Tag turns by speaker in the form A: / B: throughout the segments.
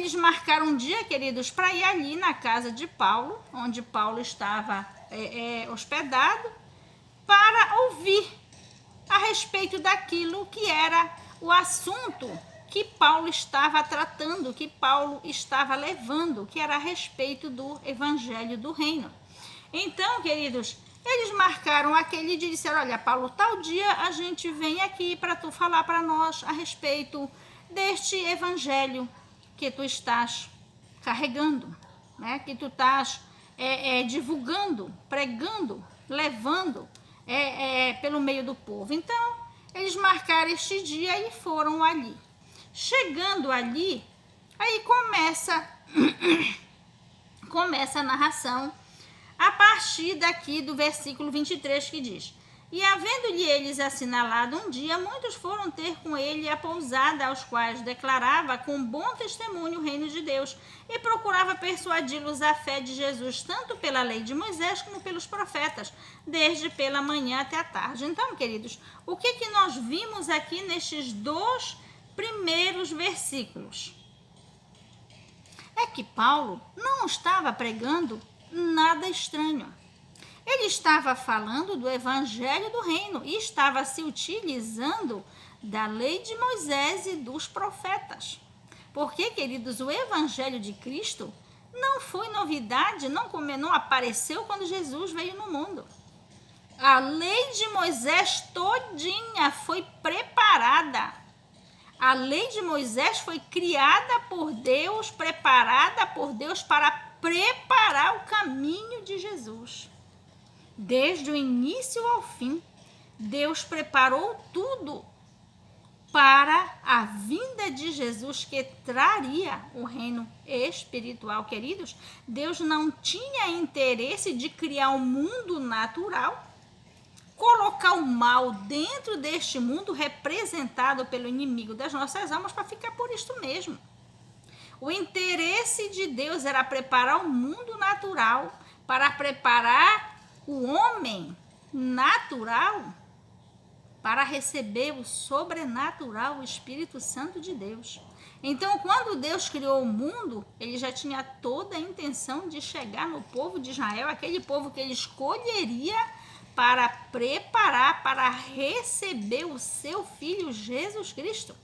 A: eles marcaram um dia, queridos, para ir ali na casa de Paulo, onde Paulo estava hospedado, para ouvir a respeito daquilo que era o assunto que Paulo estava tratando, que Paulo estava levando, que era a respeito do evangelho do reino. Então, queridos, eles marcaram aquele dia e disseram, olha, Paulo, tal dia a gente vem aqui para tu falar para nós a respeito deste evangelho que tu estás carregando, né? Que tu estás divulgando, pregando, levando pelo meio do povo. Então, eles marcaram este dia e foram ali. Chegando ali, aí começa a narração a partir daqui do versículo 23, que diz: E havendo-lhe eles assinalado um dia, muitos foram ter com ele a pousada, aos quais declarava com bom testemunho o reino de Deus, e procurava persuadi-los à fé de Jesus, tanto pela lei de Moisés como pelos profetas, desde pela manhã até a tarde. Então, queridos, o que nós vimos aqui nestes 2 primeiros versículos? É que Paulo não estava pregando nada estranho. Ele estava falando do evangelho do reino e estava se utilizando da lei de Moisés e dos profetas. Porque, queridos, o evangelho de Cristo não foi novidade, não apareceu quando Jesus veio no mundo. A lei de Moisés todinha foi preparada. A lei de Moisés foi criada por Deus, preparada por Deus para preparar o caminho de Jesus. Desde o início ao fim, Deus preparou tudo para a vinda de Jesus, que traria o reino espiritual. Queridos, Deus não tinha interesse de criar um mundo natural, colocar o mal dentro deste mundo representado pelo inimigo das nossas almas para ficar por isto mesmo. O interesse de Deus era preparar o mundo natural para preparar o homem natural para receber o sobrenatural, o Espírito Santo de Deus. Então, quando Deus criou o mundo, ele já tinha toda a intenção de chegar no povo de Israel, aquele povo que ele escolheria para preparar, para receber o seu Filho Jesus Cristo.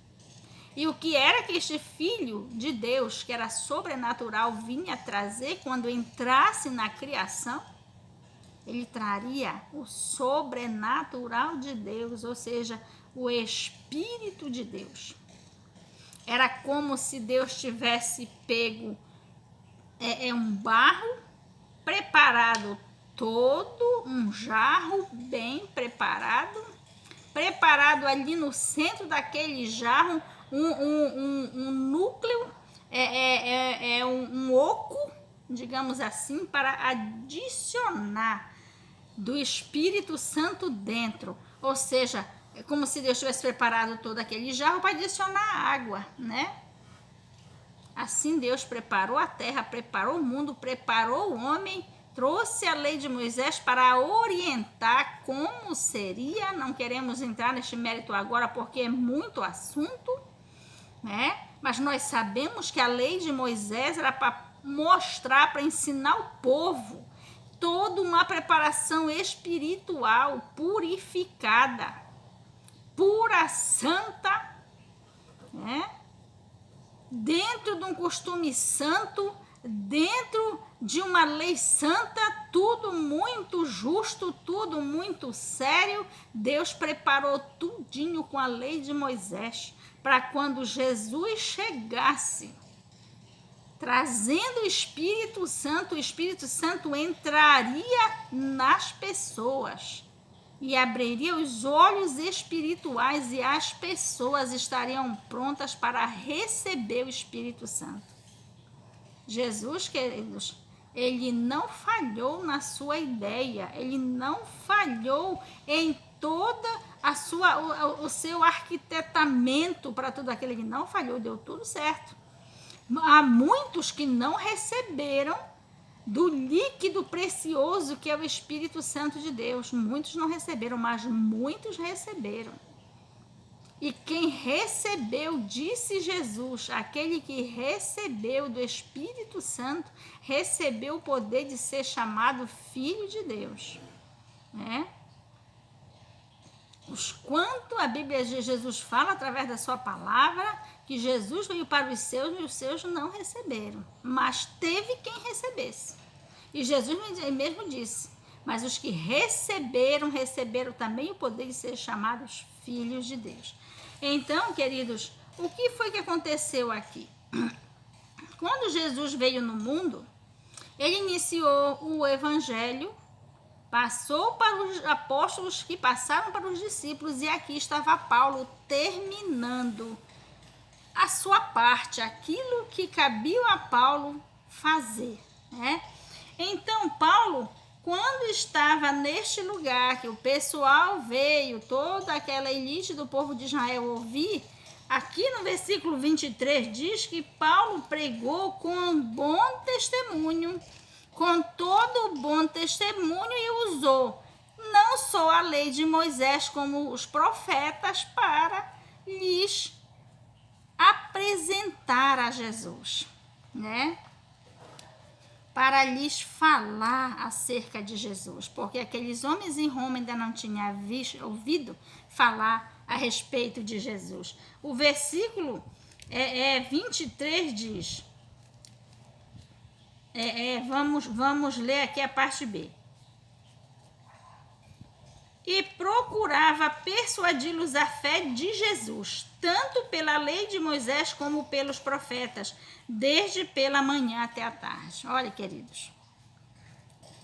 A: E o que era que este Filho de Deus, que era sobrenatural, vinha trazer quando entrasse na criação? Ele traria o sobrenatural de Deus, ou seja, o Espírito de Deus. Era como se Deus tivesse pego um barro preparado, todo um jarro bem preparado ali no centro daquele jarro, um núcleo, um oco, digamos assim, para adicionar do Espírito Santo dentro. Ou seja, é como se Deus tivesse preparado todo aquele jarro para adicionar água, né? Assim Deus preparou a terra, preparou o mundo, preparou o homem, trouxe a lei de Moisés para orientar como seria. Não queremos entrar neste mérito agora porque é muito assunto, né? Mas nós sabemos que a lei de Moisés era para mostrar, para ensinar o povo toda uma preparação espiritual, purificada, pura, santa, né? Dentro de um costume santo, dentro de uma lei santa, tudo muito justo, tudo muito sério. Deus preparou tudinho com a lei de Moisés para quando Jesus chegasse, trazendo o Espírito Santo entraria nas pessoas e abriria os olhos espirituais e as pessoas estariam prontas para receber o Espírito Santo. Jesus, queridos, ele não falhou na sua ideia, ele não falhou em toda o seu arquitetamento para tudo aquilo, ele não falhou, deu tudo certo. Há muitos que não receberam do líquido precioso que é o Espírito Santo de Deus. Muitos não receberam, mas muitos receberam. E quem recebeu, disse Jesus, aquele que recebeu do Espírito Santo, recebeu o poder de ser chamado filho de Deus, né? Quanto a Bíblia de Jesus fala através da sua palavra, que Jesus veio para os seus e os seus não receberam, mas teve quem recebesse. E Jesus mesmo disse, mas os que receberam, receberam também o poder de ser chamados filhos de Deus. Então, queridos, o que foi que aconteceu aqui? Quando Jesus veio no mundo, ele iniciou o evangelho, passou para os apóstolos que passaram para os discípulos, e aqui estava Paulo terminando a sua parte, aquilo que cabia a Paulo fazer, né? Então, Paulo, quando estava neste lugar, que o pessoal veio, toda aquela elite do povo de Israel ouvir, aqui no versículo 23 diz que Paulo pregou com bom testemunho, com todo o bom testemunho, e usou não só a lei de Moisés, como os profetas, para lhes apresentar a Jesus, né? Para lhes falar acerca de Jesus, porque aqueles homens em Roma ainda não tinham ouvido falar a respeito de Jesus. O versículo 23 diz, vamos ler aqui a parte B. E procurava persuadi-los à fé de Jesus, tanto pela lei de Moisés como pelos profetas, desde pela manhã até a tarde. Olha, queridos,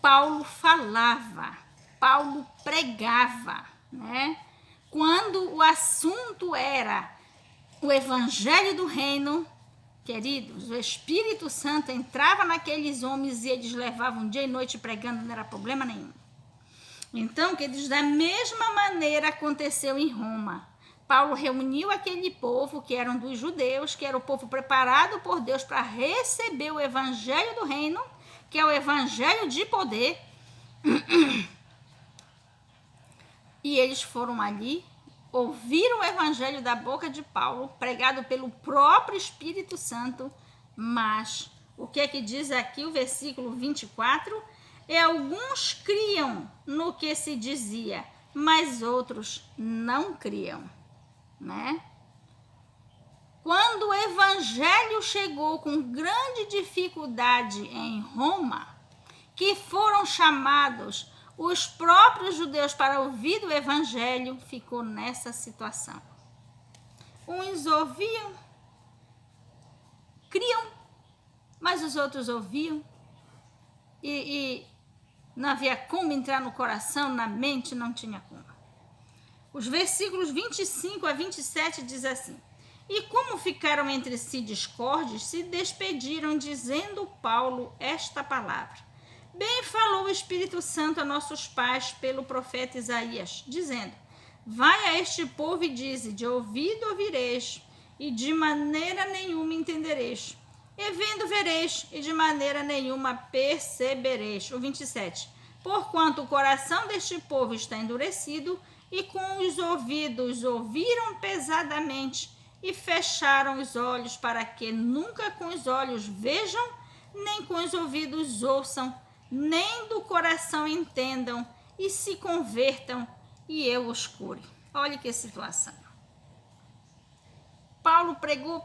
A: Paulo falava, Paulo pregava, né? Quando o assunto era o evangelho do reino, queridos, o Espírito Santo entrava naqueles homens e eles levavam dia e noite pregando, não era problema nenhum. Então, queridos, da mesma maneira aconteceu em Roma. Paulo reuniu aquele povo que eram dos judeus, que era o povo preparado por Deus para receber o evangelho do reino, que é o evangelho de poder. E eles foram ali, ouviram o evangelho da boca de Paulo, pregado pelo próprio Espírito Santo, mas o que é que diz aqui o versículo 24? E alguns criam no que se dizia, mas outros não criam, né? Quando o evangelho chegou com grande dificuldade em Roma, que foram chamados os próprios judeus para ouvir o evangelho, ficou nessa situação. Uns ouviam, criam, mas os outros ouviam e não havia como entrar no coração, na mente, não tinha como. Os versículos 25 a 27 diz assim: E como ficaram entre si discordes, se despediram, dizendo Paulo esta palavra: Bem falou o Espírito Santo a nossos pais pelo profeta Isaías, dizendo: Vai a este povo e dize, de ouvido ouvireis, e de maneira nenhuma entendereis. E vendo vereis, e de maneira nenhuma percebereis. O 27. Porquanto o coração deste povo está endurecido, e com os ouvidos ouviram pesadamente, e fecharam os olhos, para que nunca com os olhos vejam, nem com os ouvidos ouçam, nem do coração entendam, e se convertam, e eu os cure. Olha que situação. Paulo pregou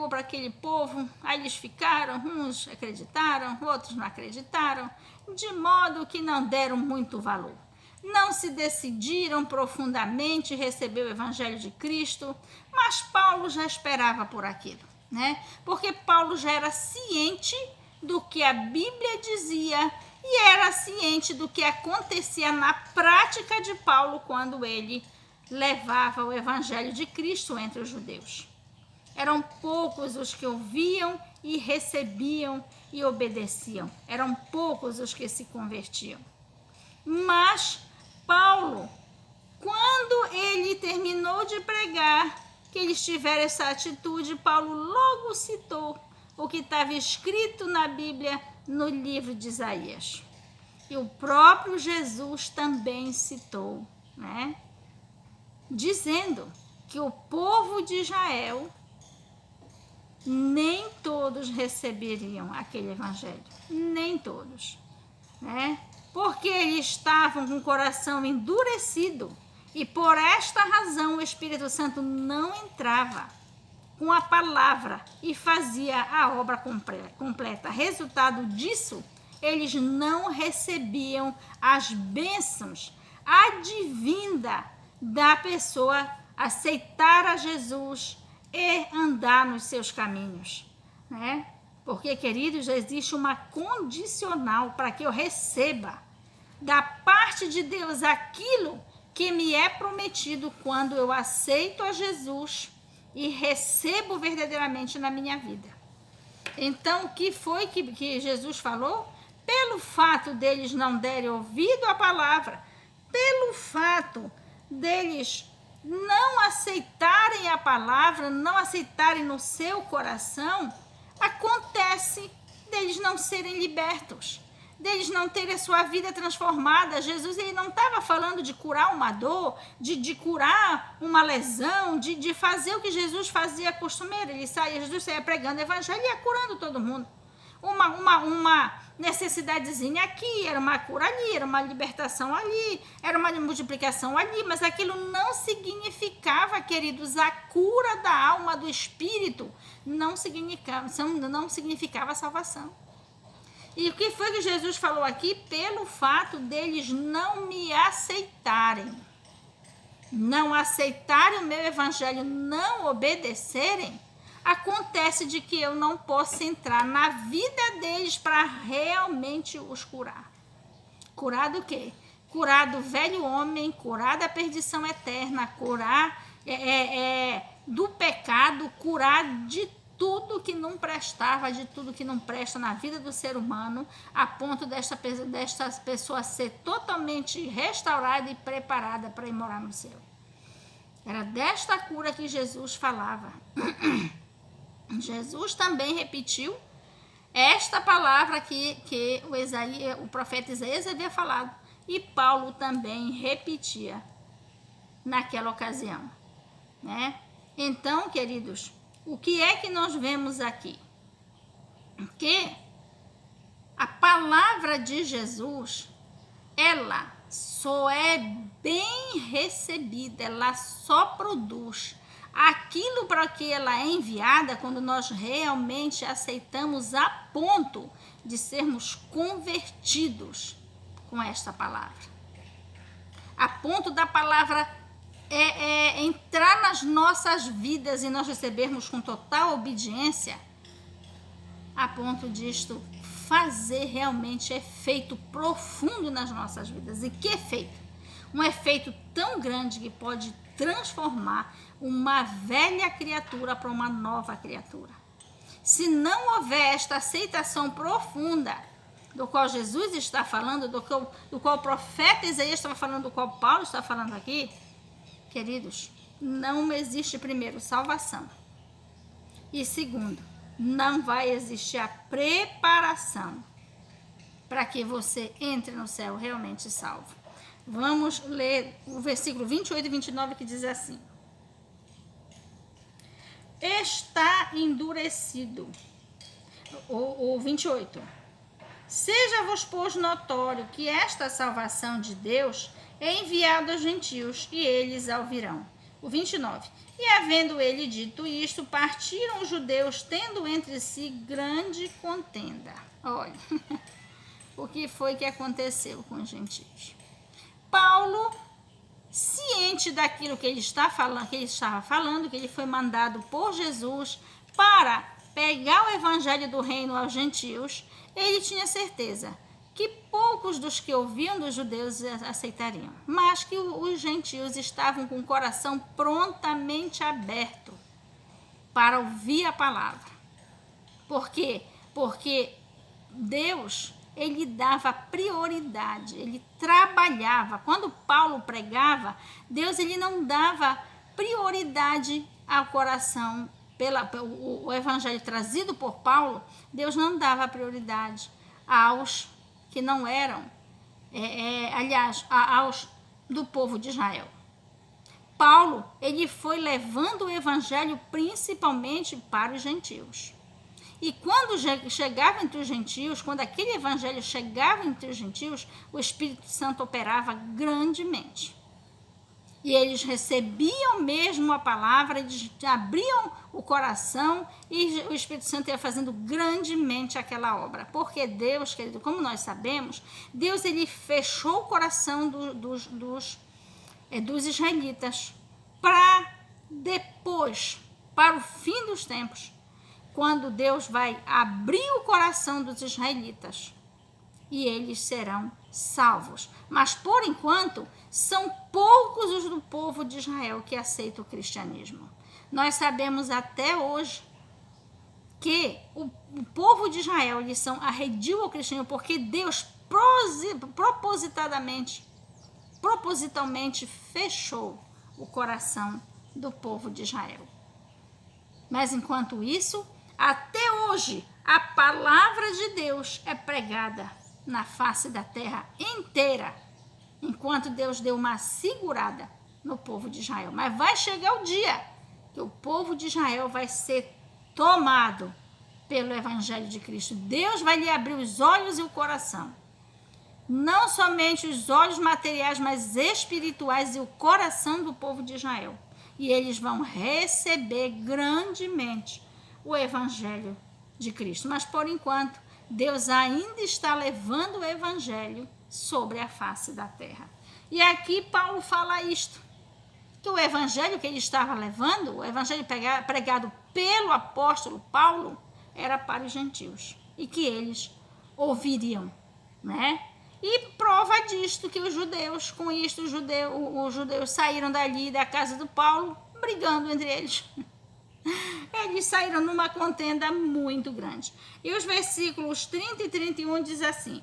A: para aquele povo, aí eles ficaram, uns acreditaram, outros não acreditaram, de modo que não deram muito valor. Não se decidiram profundamente receber o evangelho de Cristo, mas Paulo já esperava por aquilo, né? Porque Paulo já era ciente do que a Bíblia dizia e era ciente do que acontecia na prática de Paulo quando ele levava o evangelho de Cristo entre os judeus. Eram poucos os que ouviam e recebiam e obedeciam. Eram poucos os que se convertiam. Mas Paulo, quando ele terminou de pregar, que eles tiveram essa atitude, Paulo logo citou o que estava escrito na Bíblia no livro de Isaías. E o próprio Jesus também citou, né? Dizendo que o povo de Israel, nem todos receberiam aquele evangelho, nem todos, né? Porque eles estavam com o coração endurecido e por esta razão o Espírito Santo não entrava com a palavra e fazia a obra completa. Resultado disso, eles não recebiam as bênçãos advinda da pessoa aceitar a Jesus e andar nos seus caminhos, né? Porque, queridos, existe uma condicional para que eu receba da parte de Deus aquilo que me é prometido quando eu aceito a Jesus e recebo verdadeiramente na minha vida. Então, o que foi que Jesus falou? Pelo fato deles não derem ouvido à palavra, pelo fato deles não aceitarem a palavra, não aceitarem no seu coração, acontece deles não serem libertos, deles não terem a sua vida transformada. Jesus, ele não estava falando de curar uma dor, de curar uma lesão, de fazer o que Jesus fazia costumeiro. Jesus saía pregando o evangelho e ia curando todo mundo. Uma necessidadezinha aqui, era uma cura ali, era uma libertação ali, era uma multiplicação ali, mas aquilo não significava, queridos, a cura da alma, do espírito, não significava salvação. E o que foi que Jesus falou aqui? Pelo fato deles não me aceitarem, não aceitarem o meu evangelho, não obedecerem, acontece de que eu não posso entrar na vida deles para realmente os curar. Curar do quê? Curar do velho homem, curar da perdição eterna, curar do pecado, curar de tudo que não prestava, de tudo que não presta na vida do ser humano, a ponto desta pessoa ser totalmente restaurada e preparada para ir morar no céu. Era desta cura que Jesus falava. Jesus também repetiu esta palavra que o profeta Isaías havia falado, e Paulo também repetia naquela ocasião, né? Então, queridos, o que é que nós vemos aqui? Que a palavra de Jesus, ela só é bem recebida, ela só produz aquilo para que ela é enviada quando nós realmente aceitamos a ponto de sermos convertidos com esta palavra. A ponto da palavra entrar nas nossas vidas e nós recebermos com total obediência, a ponto disto fazer realmente efeito profundo nas nossas vidas. E que efeito? Um efeito tão grande que pode transformar uma velha criatura para uma nova criatura. Se não houver esta aceitação profunda do qual Jesus está falando, do qual o profeta Isaías estava falando, do qual Paulo está falando aqui, queridos, não existe, primeiro, salvação. E segundo, não vai existir a preparação para que você entre no céu realmente salvo. Vamos ler o versículo 28 e 29 que diz assim: está endurecido. O 28. Seja-vos, pois, notório que esta salvação de Deus é enviada aos gentios, e eles a ouvirão. O 29. E havendo ele dito isto, partiram os judeus, tendo entre si grande contenda. Olha, o que foi que aconteceu com os gentios? Paulo, ciente daquilo que ele estava falando, que ele foi mandado por Jesus para pegar o evangelho do reino aos gentios, ele tinha certeza que poucos dos que ouviam dos judeus aceitariam, mas que os gentios estavam com o coração prontamente aberto para ouvir a palavra. Por quê? Porque Deus, ele dava prioridade, ele trabalhava. Quando Paulo pregava, Deus, ele não dava prioridade ao coração. O evangelho trazido por Paulo, Deus não dava prioridade aos que não eram, aliás, aos do povo de Israel. Paulo, ele foi levando o evangelho principalmente para os gentios. E quando chegava entre os gentios, quando aquele evangelho chegava entre os gentios, o Espírito Santo operava grandemente. E eles recebiam mesmo a palavra, eles abriam o coração e o Espírito Santo ia fazendo grandemente aquela obra. Porque Deus, querido, como nós sabemos, Deus ele fechou o coração dos israelitas para depois, para o fim dos tempos, quando Deus vai abrir o coração dos israelitas e eles serão salvos. Mas, por enquanto, são poucos os do povo de Israel que aceitam o cristianismo. Nós sabemos até hoje que o povo de Israel, eles são arredios ao cristianismo porque Deus propositalmente fechou o coração do povo de Israel. Mas, enquanto isso, até hoje, a palavra de Deus é pregada na face da terra inteira, enquanto Deus deu uma segurada no povo de Israel. Mas vai chegar o dia que o povo de Israel vai ser tomado pelo evangelho de Cristo. Deus vai lhe abrir os olhos e o coração. Não somente os olhos materiais, mas espirituais e o coração do povo de Israel. E eles vão receber grandemente o evangelho de Cristo. Mas, por enquanto, Deus ainda está levando o evangelho sobre a face da terra. E aqui Paulo fala isto, que o evangelho que ele estava levando, o evangelho pregado pelo apóstolo Paulo, era para os gentios, e que eles ouviriam, né? E prova disto que os judeus, com isto os judeus saíram dali da casa do Paulo, brigando entre eles. Eles saíram numa contenda muito grande. E os versículos 30 e 31 diz assim: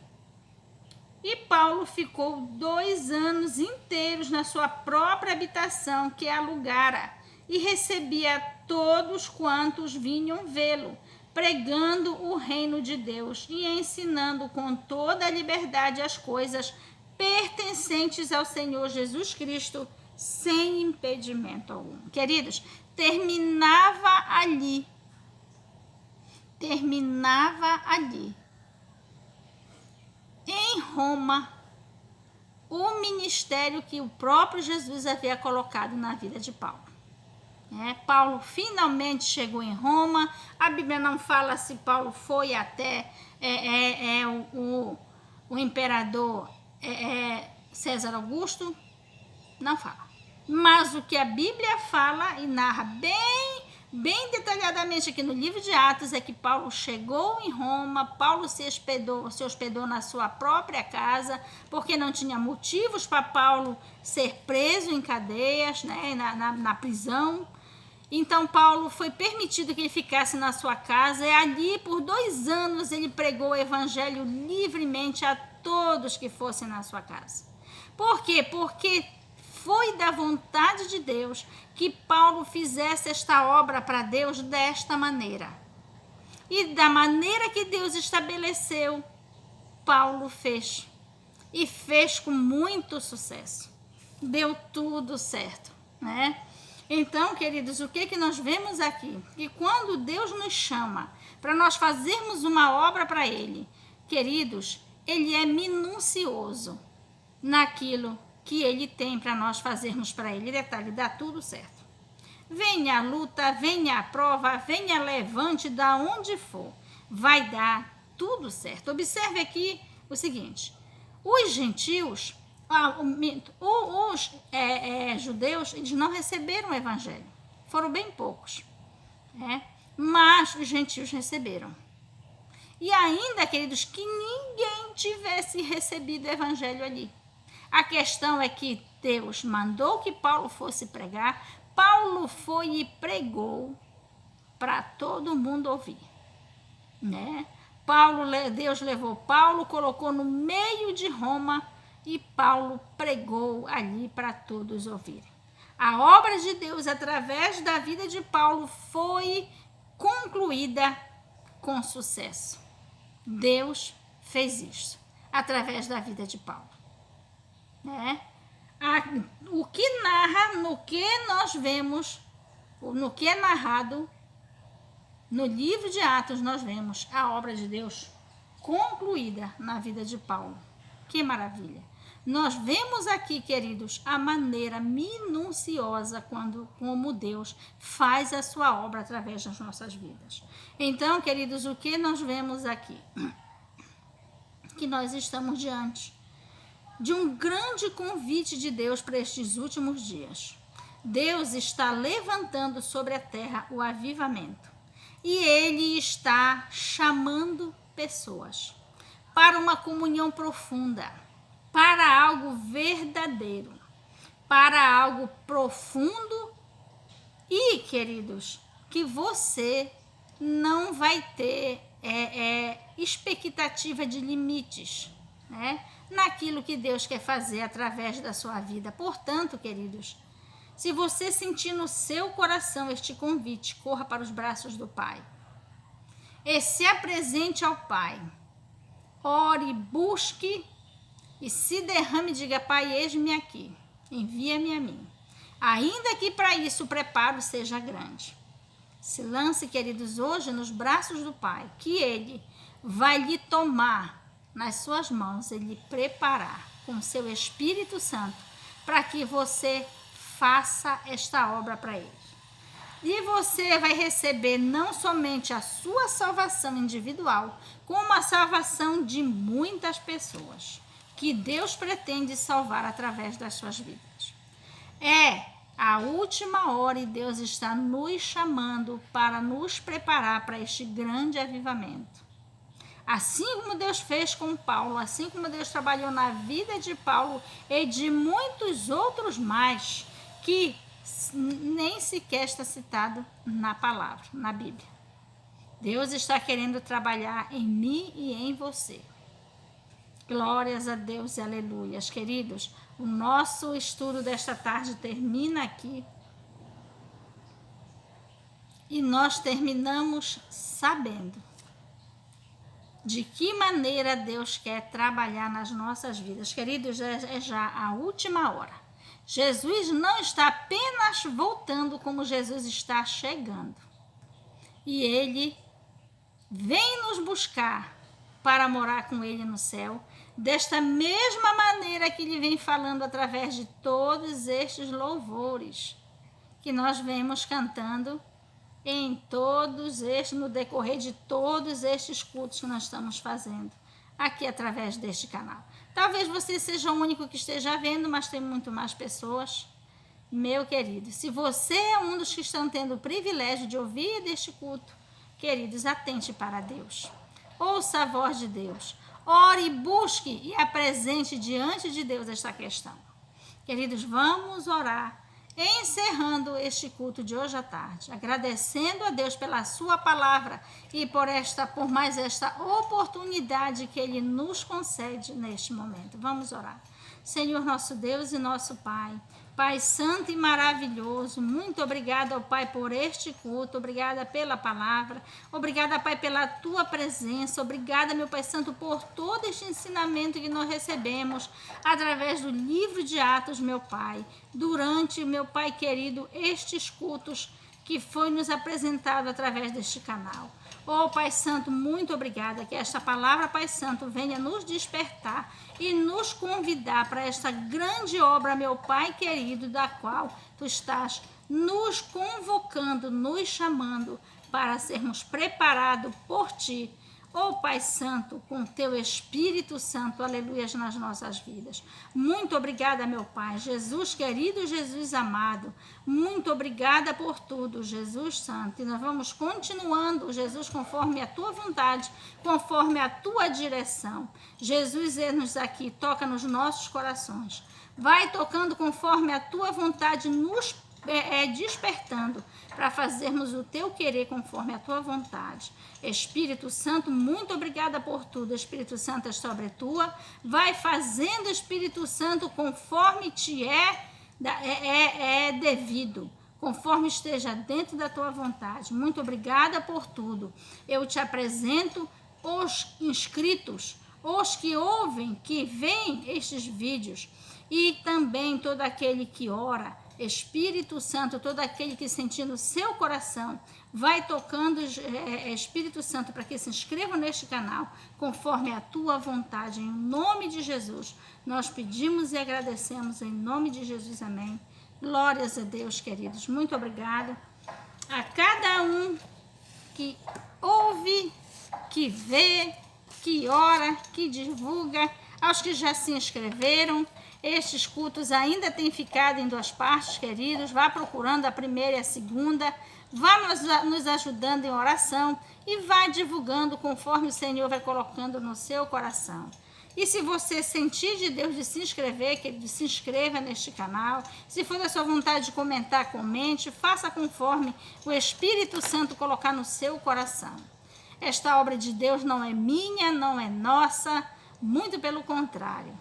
A: E Paulo ficou 2 anos inteiros na sua própria habitação que alugara, e recebia todos quantos vinham vê-lo, pregando o reino de Deus e ensinando com toda a liberdade as coisas pertencentes ao Senhor Jesus Cristo, sem impedimento algum. Queridos, terminava ali, em Roma, o ministério que o próprio Jesus havia colocado na vida de Paulo. Paulo finalmente chegou em Roma. A Bíblia não fala se Paulo foi até o imperador César Augusto, não fala. Mas o que a Bíblia fala e narra bem detalhadamente aqui no livro de Atos é que Paulo chegou em Roma, Paulo se hospedou na sua própria casa, porque não tinha motivos para Paulo ser preso em cadeias, né, na prisão. Então Paulo foi permitido que ele ficasse na sua casa, e ali por 2 anos ele pregou o evangelho livremente a todos que fossem na sua casa. Por quê? Porque foi da vontade de Deus que Paulo fizesse esta obra para Deus desta maneira. E da maneira que Deus estabeleceu, Paulo fez. E fez com muito sucesso. Deu tudo certo, né? Então, queridos, o que nós vemos aqui? Que quando Deus nos chama para nós fazermos uma obra para Ele, queridos, Ele é minucioso naquilo que Ele tem para nós fazermos para Ele. Detalhe, dá tudo certo. Venha a luta, venha a prova, venha levante, da onde for, vai dar tudo certo. Observe aqui o seguinte: os gentios, os judeus, eles não receberam o evangelho. Foram bem poucos, mas os gentios receberam. E ainda, queridos, que ninguém tivesse recebido o evangelho ali. A questão é que Deus mandou que Paulo fosse pregar, Paulo foi e pregou para todo mundo ouvir, né? Deus levou Paulo, colocou no meio de Roma e Paulo pregou ali para todos ouvirem. A obra de Deus através da vida de Paulo foi concluída com sucesso. Deus fez isso através da vida de Paulo. O que narra, no que nós vemos, no que é narrado no livro de Atos, nós vemos a obra de Deus concluída na vida de Paulo. Que maravilha! Nós vemos aqui, queridos, a maneira minuciosa como Deus faz a sua obra através das nossas vidas. Então, queridos, o que nós vemos aqui? Que nós estamos diante de um grande convite de Deus para estes últimos dias. Deus está levantando sobre a terra o avivamento. E Ele está chamando pessoas para uma comunhão profunda, para algo verdadeiro, para algo profundo e, queridos, que você não vai ter expectativa de limites, né, naquilo que Deus quer fazer através da sua vida. Portanto, queridos, se você sentir no seu coração este convite, corra para os braços do Pai e se apresente ao Pai. Ore, busque e se derrame e diga: Pai, eis-me aqui, envia-me a mim. Ainda que para isso o preparo seja grande. Se lance, queridos, hoje nos braços do Pai, que Ele vai lhe tomar nas suas mãos e lhe preparar com o seu Espírito Santo para que você faça esta obra para Ele. E você vai receber não somente a sua salvação individual, como a salvação de muitas pessoas que Deus pretende salvar através das suas vidas. É a última hora e Deus está nos chamando para nos preparar para este grande avivamento. Assim como Deus fez com Paulo, assim como Deus trabalhou na vida de Paulo e de muitos outros mais, que nem sequer está citado na palavra, na Bíblia. Deus está querendo trabalhar em mim e em você. Glórias a Deus e aleluias. Queridos, o nosso estudo desta tarde termina aqui. E nós terminamos sabendo de que maneira Deus quer trabalhar nas nossas vidas. Queridos, é já a última hora. Jesus não está apenas voltando, como Jesus está chegando. E Ele vem nos buscar para morar com Ele no céu, desta mesma maneira que Ele vem falando através de todos estes louvores que nós vemos cantando no decorrer de todos estes cultos que nós estamos fazendo aqui através deste canal. Talvez você seja o único que esteja vendo, mas tem muito mais pessoas. Meu querido, se você é um dos que estão tendo o privilégio de ouvir deste culto, queridos, atente para Deus. Ouça a voz de Deus. Ore, busque e apresente diante de Deus esta questão. Queridos, vamos orar, encerrando este culto de hoje à tarde, agradecendo a Deus pela sua palavra e por mais esta oportunidade que Ele nos concede neste momento. Vamos orar. Senhor, nosso Deus e nosso Pai, Pai santo e maravilhoso, muito obrigada, ó Pai, por este culto, obrigada pela palavra, obrigada, Pai, pela Tua presença, obrigada, meu Pai santo, por todo este ensinamento que nós recebemos através do livro de Atos, meu Pai, durante, meu Pai querido, estes cultos que foi nos apresentado através deste canal. Oh, Pai Santo, muito obrigada, que esta palavra, Pai Santo, venha nos despertar e nos convidar para esta grande obra, meu Pai querido, da qual Tu estás nos convocando, nos chamando para sermos preparados por Ti. Oh, Pai Santo, com Teu Espírito Santo, aleluia, nas nossas vidas. Muito obrigada, meu Pai. Jesus querido, Jesus amado, muito obrigada por tudo, Jesus Santo. E nós vamos continuando, Jesus, conforme a Tua vontade, conforme a Tua direção. Jesus, nos aqui, toca nos nossos corações. Vai tocando conforme a Tua vontade, nos despertando para fazermos o Teu querer conforme a Tua vontade. Espírito Santo, muito obrigada por tudo. Espírito Santo, é sobre Tua. Vai fazendo, Espírito Santo, conforme Te é devido, conforme esteja dentro da Tua vontade. Muito obrigada por tudo. Eu Te apresento os inscritos, os que ouvem, que veem estes vídeos, E também todo aquele que ora, Espírito Santo, todo aquele que sentir no seu coração, vai tocando, Espírito Santo, para que se inscrevam neste canal, conforme a tua vontade, em nome de Jesus. Nós pedimos e agradecemos em nome de Jesus, amém. Glórias a Deus, queridos. Muito obrigada a cada um que ouve, que vê, que ora, que divulga, aos que já se inscreveram. Estes cultos ainda têm ficado em 2 partes, queridos. Vá procurando a primeira e a segunda. Vá nos ajudando em oração e vá divulgando conforme o Senhor vai colocando no seu coração. E se você sentir de Deus de se inscrever, querido, se inscreva neste canal. Se for da sua vontade de comentar, comente. Faça conforme o Espírito Santo colocar no seu coração. Esta obra de Deus não é minha, não é nossa, muito pelo contrário.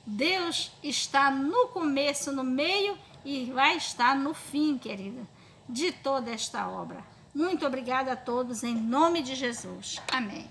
A: Deus está no começo, no meio e vai estar no fim, querida, de toda esta obra. Muito obrigada a todos, em nome de Jesus. Amém.